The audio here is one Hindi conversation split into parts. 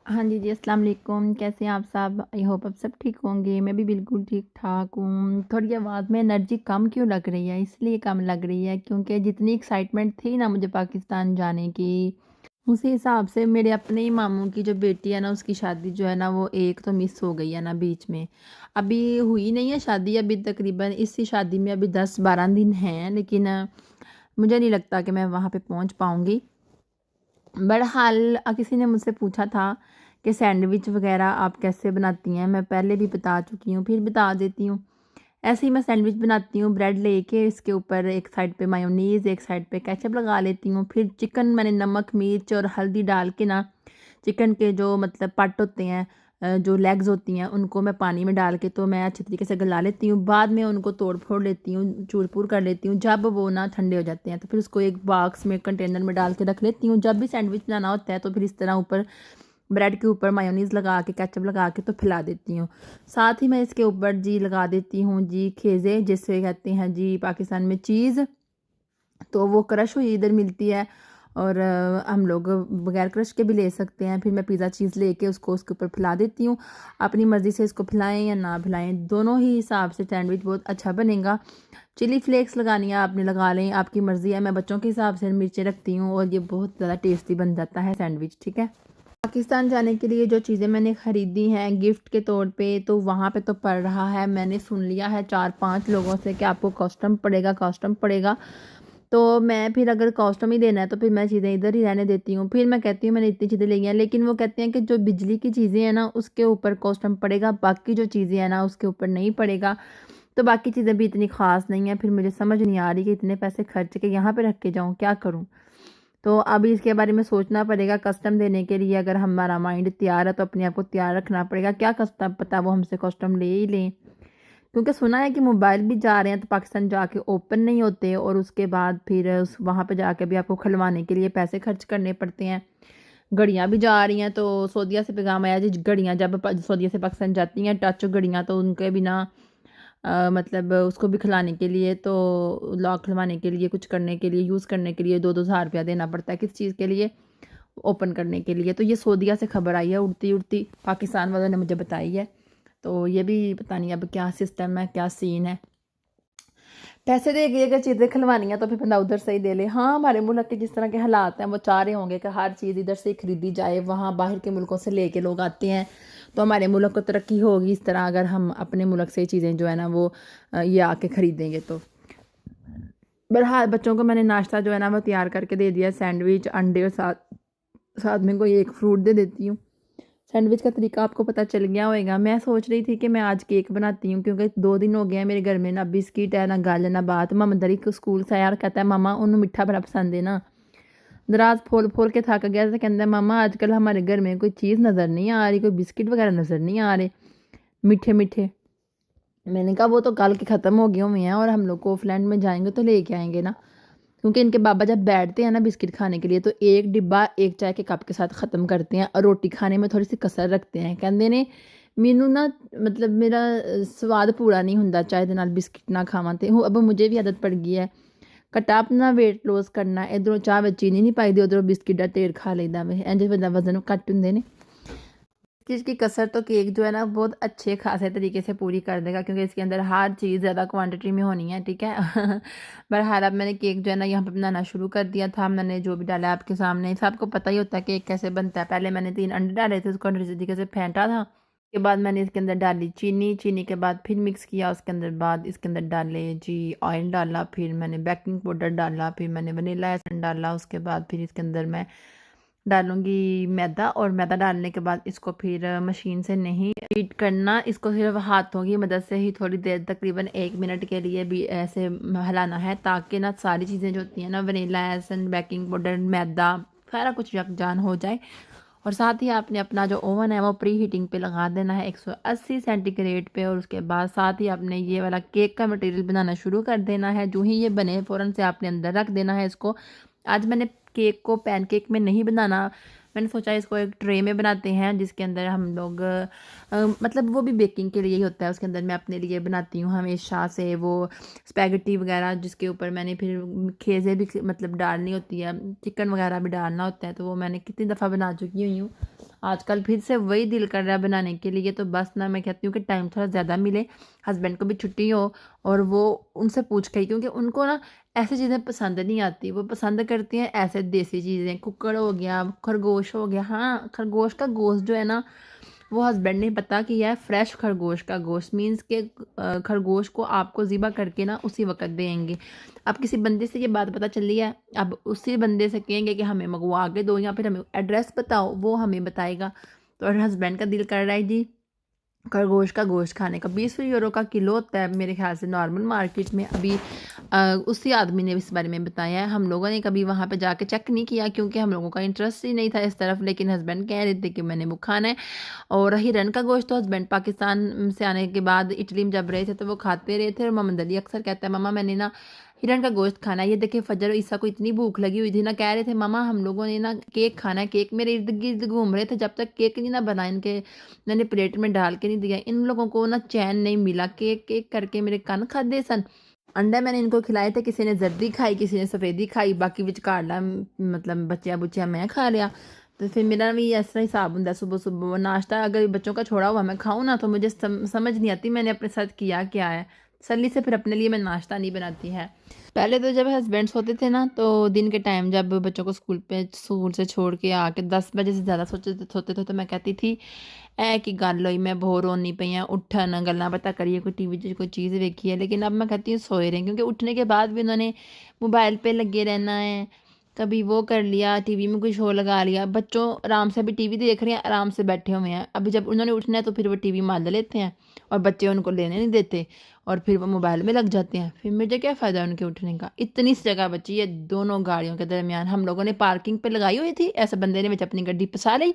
हाँ जी, जी, अस्सलाम वालेकुम। कैसे हैं आप सब? आई होप आप सब ठीक होंगे। मैं भी बिल्कुल ठीक-ठाक हूँ। थोड़ी आवाज़ में एनर्जी कम क्यों लग रही है? इसलिए कम लग रही है क्योंकि जितनी एक्साइटमेंट थी ना मुझे पाकिस्तान जाने की, उसी हिसाब से मेरे अपने ही मामू की जो बेटी है ना, उसकी शादी जो है ना, वो एक तो मिस हो गई है ना बीच में। अभी हुई नहीं है शादी, अभी तकरीबन इसी शादी में अभी 10-12 दिन हैं, लेकिन मुझे नहीं लगता कि मैं वहाँ पे पहुँच पाऊँगी। बहरहाल किसी ने मुझसे पूछा था कि सैंडविच वगैरह आप कैसे बनाती हैं? मैं पहले भी बता चुकी हूँ, फिर बता देती हूँ। ऐसे ही मैं सैंडविच बनाती हूँ, ब्रेड लेके इसके ऊपर एक साइड पे मायोनीज़, एक साइड पे केचप लगा लेती हूँ। फिर चिकन मैंने नमक, मिर्च और हल्दी डाल के ना, चिकन के जो मतलब पार्ट होते हैं, जो लेग्स होती हैं, उनको मैं पानी में डाल के तो मैं अच्छे तरीके से गला लेती हूँ। बाद में उनको तोड़-फोड़ लेती हूँ, चूर-पूर कर लेती हूँ। जब वो ना ठंडे हो जाते हैं तो फिर उसको एक बॉक्स में, कंटेनर में डाल के रख लेती हूँ। जब भी सैंडविच बनाना होता है तो फिर इस तरह ऊपर ब्रेड के ऊपर मायोनीज़ लगा के, केचप लगा के तो फैला देती हूँ। साथ ही मैं इसके ऊपर जी लगा देती हूँ जी खेज़े, जिसे कहते हैं जी पाकिस्तान में चीज़। तो वो क्रश हुई इधर मिलती है, और हम लोग बगैर क्रश के भी ले सकते हैं। फिर मैं पिज़्ज़ा चीज़ लेके उसको उसके ऊपर फैला देती हूँ। अपनी मर्ज़ी से इसको फैलाएँ या ना फैलाएँ, दोनों ही हिसाब से सैंडविच बहुत अच्छा बनेगा। चिली फ्लेक्स लगानी है आपने लगा लें, आपकी मर्ज़ी है। मैं बच्चों के हिसाब से मिर्चें रखती हूँ और ये बहुत ज़्यादा टेस्टी बन जाता है सैंडविच, ठीक है। पाकिस्तान जाने के लिए जो चीज़ें मैंने ख़रीदी हैं गिफ्ट के तौर पे, तो वहाँ पे तो पड़ रहा है, मैंने सुन लिया है 4-5 लोगों से कि आपको कॉस्टम पड़ेगा, कॉस्टम पड़ेगा। तो मैं फिर अगर कॉस्टम ही देना है तो फिर मैं चीज़ें इधर ही रहने देती हूँ। फिर मैं कहती हूँ मैंने इतनी चीज़ें ली हैं, लेकिन वो कहते हैं कि जो बिजली की चीज़ें हैं ना उसके ऊपर कॉस्टम पड़ेगा, बाकी जो चीज़ें हैं ना उसके ऊपर नहीं पड़ेगा। तो बाकी चीज़ें भी इतनी ख़ास नहीं हैं। फिर मुझे समझ नहीं आ रही कि इतने पैसे खर्च के यहाँ पे रख के जाऊँ, क्या करूँ? तो अभी इसके बारे में सोचना पड़ेगा। कस्टम देने के लिए अगर हमारा माइंड तैयार है तो अपने आप को तैयार रखना पड़ेगा। क्या कस्टम पता वो हमसे कस्टम ले ही लें, क्योंकि सुना है कि मोबाइल भी जा रहे हैं तो पाकिस्तान जाके ओपन नहीं होते, और उसके बाद फिर उस वहाँ पे जाके भी आपको खुलवाने के लिए पैसे खर्च करने पड़ते हैं। घड़ियाँ भी जा रही हैं, तो सऊदीया से पैगाम आया जी, घड़ियाँ जब सऊदीया से पाकिस्तान जाती हैं टच घड़ियाँ, तो उनके बिना मतलब उसको भी खिलाने के लिए, तो लॉक खुलवाने के लिए, कुछ करने के लिए, यूज़ करने के लिए 2-2 हज़ार रुपया देना पड़ता है। किस चीज़ के लिए? ओपन करने के लिए। तो ये सऊदीया से खबर आई है उड़ती-उड़ती, पाकिस्तान वालों ने मुझे बताई है। तो ये भी पता नहीं अब क्या सिस्टम है, क्या सीन है। पैसे दे के अगर चीज़ें खिलवानी है तो फिर बंदा उधर से ही दे ले। हाँ, हमारे मुल्क के जिस तरह के हालात हैं वो चाह रहे होंगे कि हर चीज़ इधर से ही खरीदी जाए, वहाँ बाहर के मुल्कों से लेके लोग आते हैं, तो हमारे मुल्क को तरक्की होगी इस तरह अगर हम अपने मुल्क से चीज़ें जो है ना वो ये आके ख़रीदेंगे तो। बहरहाल बच्चों को मैंने नाश्ता जो है ना वो तैयार करके दे दिया, सैंडविच, अंडे और साथ साथ में कोई एक फ्रूट दे देती हूँ। सैंडविच का तरीका आपको पता चल गया होएगा। मैं सोच रही थी कि मैं आज केक बनाती हूँ, क्योंकि 2 दिन हो गए हैं मेरे घर में ना बिस्किट है, ना गल, ना बात। ममदरी को स्कूल से आया और कहता है मम्मा उन्हें मीठा बड़ा पसंद है ना। दराज फोल-फोल के थक गया तो कहता है मम्मा आजकल हमारे घर में कोई चीज़ नज़र नहीं आ रही, कोई बिस्किट वगैरह नज़र नहीं आ रहे, मीठे-मीठे। मैंने कहा वो तो गल के ख़त्म हो गए हुए हैं, और हम लोग कोफलैंड में जाएँगे तो लेके आएँगे ना। क्योंकि इनके बाबा जब बैठते हैं ना बिस्किट खाने के लिए तो एक डिब्बा एक चाय के कप के साथ ख़त्म करते हैं, और रोटी खाने में थोड़ी सी कसर रखते हैं। कहते ने मैनू ना मतलब मेरा स्वाद पूरा नहीं हुंदा चाय दे नाल बिस्किट ना खावां, ते अब मुझे भी आदत पड़ गई है। घटा अपना वेट लॉस करना, इधरों चाह विच चीनी नहीं पाईदी, उधरों बिस्किट दा ढेर खा लईदा वे, इंज वज़न घट हुंदे ने। चीज़ की कसर तो केक जो है ना बहुत अच्छे खासे तरीके से पूरी कर देगा, क्योंकि इसके अंदर हर चीज़ ज़्यादा क्वांटिटी में होनी है, ठीक है। बहरहाल अब मैंने केक जो है ना यहाँ पे बनाना शुरू कर दिया था। मैंने जो भी डाला आपके सामने, सबको पता ही होता है केक कैसे बनता है। पहले मैंने 3 अंडे डाले थे, उसको अच्छे तरीके से फेंटा था। उसके बाद मैंने इसके अंदर डाली चीनी, चीनी के बाद फिर मिक्स किया, उसके अंदर बाद इसके अंदर डाले जी ऑयल डाला, फिर मैंने बेकिंग पाउडर डाला, फिर मैंने वनीला एसेंस डाला, उसके बाद फिर इसके अंदर मैं डालूँगी मैदा, और मैदा डालने के बाद इसको फिर मशीन से नहीं बीट करना, इसको सिर्फ हाथों की मदद से ही थोड़ी देर तकरीबन 1 मिनट के लिए भी ऐसे हिलाना है, ताकि ना सारी चीज़ें जो होती हैं ना वनीला एसेंस, बेकिंग पाउडर, मैदा, सारा कुछ यकजान हो जाए। और साथ ही आपने अपना जो ओवन है वो प्री हीटिंग पे लगा देना है 180 सेंटीग्रेड पे, और उसके बाद साथ ही आपने ये वाला केक का मटेरियल बनाना शुरू कर देना है। जो ही ये बने फ़ौरन से आपने अंदर रख देना है इसको। आज मैंने केक को पैनकेक में नहीं बनाना, मैंने सोचा इसको एक ट्रे में बनाते हैं जिसके अंदर हम लोग मतलब वो भी बेकिंग के लिए ही होता है, उसके अंदर मैं अपने लिए बनाती हूँ हमेशा से वो स्पैगेटी वगैरह, जिसके ऊपर मैंने फिर खेज़े भी मतलब डालनी होती है, चिकन वगैरह भी डालना होता है, तो वो मैंने कितनी दफ़ा बना चुकी हुई हूँ। आजकल फिर से वही दिल कर रहा है बनाने के लिए, तो बस ना मैं कहती हूँ कि टाइम थोड़ा ज़्यादा मिले, हस्बैंड को भी छुट्टी हो और वो उनसे पूछ के, क्योंकि उनको ना ऐसी चीज़ें पसंद नहीं आती, वो पसंद करती हैं ऐसे देसी चीज़ें, कुक्कड़ हो गया, खरगोश हो गया। हाँ, खरगोश का गोश्त जो है ना, वो हस्बैंड ने पता किया है फ्रेश खरगोश का गोश्त, मीन्स के खरगोश को आपको ज़िबा करके ना उसी वक्त देंगे। अब किसी बंदे से ये बात पता चली है, अब उसी बंदे से कहेंगे कि हमें मंगवा के दो या फिर हमें एड्रेस बताओ, वो हमें बताएगा। तो और हस्बैंड का दिल कर रहा है जी खरगोश का गोश्त खाने का। 20 यूरो का किलो होता है मेरे ख्याल से नॉर्मल मार्केट में। अभी उसी आदमी ने इस बारे में बताया है, हम लोगों ने कभी वहाँ पे जाके चेक नहीं किया क्योंकि हम लोगों का इंटरेस्ट ही नहीं था इस तरफ, लेकिन हस्बैंड कह रहे थे कि मैंने वो खाना है। और हिरन का गोश्त तो हस्बैंड पाकिस्तान से आने के बाद इटली में जब रहे थे तो वो खाते रहे थे, और मोहम्मद अली अक्सर कहता है मामा मैंने ना हिरन का गोश्त खाना है। ये देखिए फजर ईसा को इतनी भूख लगी हुई थी ना, कह रहे थे मामा हम लोगों ने ना केक खाना है, केक मेरे इर्द गिर्द घूम रहे थे जब तक केक नहीं ना बना इनके, मैंने प्लेट में डाल के नहीं दिया। इन लोगों को ना चैन नहीं मिला, केक केक करके मेरे कान खादे सन। अंडा मैंने इनको खिलाए थे, किसी ने जर्दी खाई, किसी ने सफ़ेदी खाई, बाकी विचकारला मतलब बच्चिया बुच्चिया मैं खा लिया। तो फिर मेरा भी ऐसा हिसाब होता है, सुबह सुबह नाश्ता अगर बच्चों का छोड़ा हुआ मैं खाऊँ ना तो मुझे समझ नहीं आती मैंने अपने साथ किया क्या है। तसल्ली से फिर अपने लिए मैं नाश्ता नहीं बनाती है। पहले तो जब हस्बैंड सोते थे ना तो दिन के टाइम जब बच्चों को स्कूल से छोड़ के आके 10 बजे से ज़्यादा सोते थे तो मैं कहती थी ऐ कि गल होई मैं बोर होनी पई हाँ, उठन गल्लां बातां करिए, कोई टीवी च कोई चीज़ वेखी है। लेकिन अब मैं कहती हूँ सोए रहें, क्योंकि उठने के बाद भी उन्होंने मोबाइल पे लगे रहना है, कभी वो कर लिया, टीवी में कोई शो लगा लिया। बच्चों आराम से अभी टीवी देख रहे हैं, आराम से बैठे हुए हैं, अभी जब उन्होंने उठना है तो फिर वो टीवी मान लेते हैं और बच्चे उनको लेने नहीं देते और फिर वो मोबाइल में लग जाते हैं। फिर मुझे क्या फ़ायदा उनके उठने का। इतनी सी जगह बची है दोनों गाड़ियों के दरमियान, हम लोगों ने पार्किंग पे लगाई हुई थी, ऐसे बंदे ने विच अपनी गड्डी फसा ली।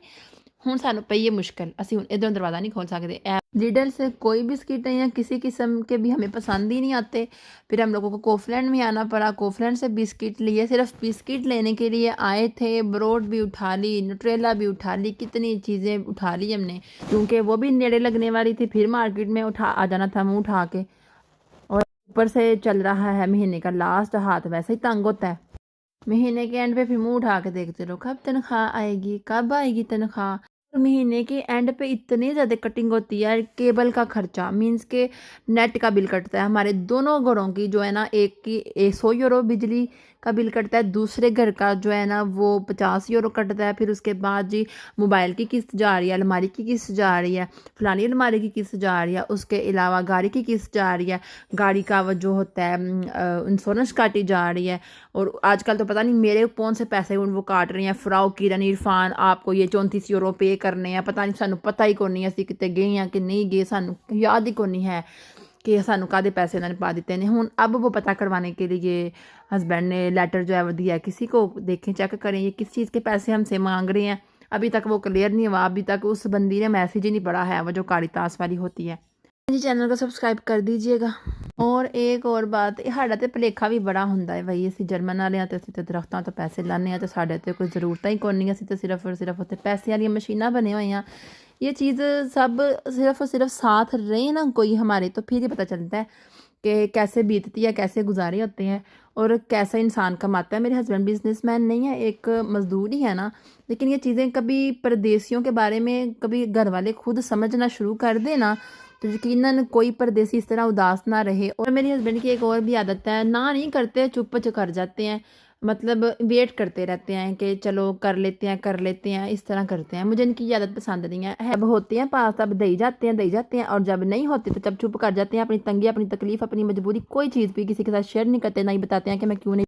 हुण सानू पई है मुश्किल, असीं हुण इधरों दरवाज़ा नहीं खोल सकते। लीडर से कोई बिस्किट या किसी किस्म के भी हमें पसंद ही नहीं आते। फिर हम लोगों को कोफलैंड में आना पड़ा, कोफलैंड से बिस्किट लिए, सिर्फ बिस्किट लेने के लिए आए थे। ब्रोड भी उठा ली, न्यूट्रेला भी उठा ली, कितनी चीज़ें उठा ली हमने, क्योंकि वो भी नेड़े लगने वाली थी। फिर मार्केट में आ जाना था मुँह उठा के, और ऊपर से चल रहा है महीने का लास्ट, हाथ वैसे ही तंग होता है। महीने के एंड पे फिर मुँह उठा के देखते रहो कब तनख्वाह आएगी, कब आएगी तनख्वाह। महीने के एंड पे इतनी ज़्यादा कटिंग होती है, केबल का खर्चा मीन्स के नेट का बिल कटता है हमारे दोनों घरों की, जो है ना एक की 100 यूरो बिजली का बिल कटता है, दूसरे घर का जो है ना वो 50 यूरो कटता है। फिर उसके बाद जी मोबाइल की किस्त जा रही है, अलमारी की किस्त जा रही है, फलानी अलमारी की किस्त जा रही है, उसके अलावा गाड़ी की किस्त जा रही है, गाड़ी का वो जो होता है इंश्योरेंस काटी जा रही है। और आजकल तो पता नहीं मेरे कौन से पैसे वो काट रहे हैं, फ्राओ किरण इरफान आपको ये 34 यूरो पे करने हैं, पता नहीं सानू पता ही कोनी असीं किते गए हैं कि नहीं गए, सानू याद ही कोनी है कि सानू कादे पैसे उन्होंने पा दिते हैं। हुण अब वो पता करवाने के लिए हस्बैंड ने लेटर जो है वो दिया किसी को, देखें चेक करें ये किस चीज़ के पैसे हमसे मांग रहे हैं। अभी तक वो क्लियर नहीं हुआ, अभी तक उस बंदी ने मैसेज ही नहीं पढ़ा है, वो जो कारीतास वाली होती है। जी चैनल को सब्सक्राइब कर दीजिएगा। और एक और बात, साढ़ा तो भुलेखा भी बड़ा होंदा है बई असीं जर्मन वाले ते असीं ते दरख्तां तो पैसे लाने हैं, तो साढ़े ते कोई ज़रूरत ही कोई नहीं, असीं तो सिर्फ और सिर्फ उत्थे पैसे वाली मशीनां बने हुए हैं। ये चीज़ सब सिर्फ और सिर्फ साथ रहे ना कोई हमारे, तो फिर ही पता चलता है कि कैसे बीतती है, कैसे गुजारे होते हैं और कैसा इंसान कमाता है। मेरे हस्बैंड बिजनेसमैन नहीं है, एक मजदूर ही है ना, लेकिन ये चीज़ें कभी परदेसियों के बारे में कभी घर वाले खुद समझना शुरू कर दें ना, तो यकीनन कोई परदेसी इस तरह उदास ना रहे। और मेरे हस्बैंड की एक और भी आदत है, ना नहीं करते चुप कर जाते हैं, मतलब वेट करते रहते हैं कि चलो कर लेते हैं, इस तरह करते हैं। मुझे इनकी आदत पसंद नहीं है। अब होते हैं पास तब दे जाते हैं, और जब नहीं होते तो जब चुप कर जाते हैं, अपनी तंगी, अपनी तकलीफ, अपनी मजबूरी कोई चीज़ भी किसी के साथ शेयर नहीं करते, ना ही बताते हैं कि मैं क्यों नहीं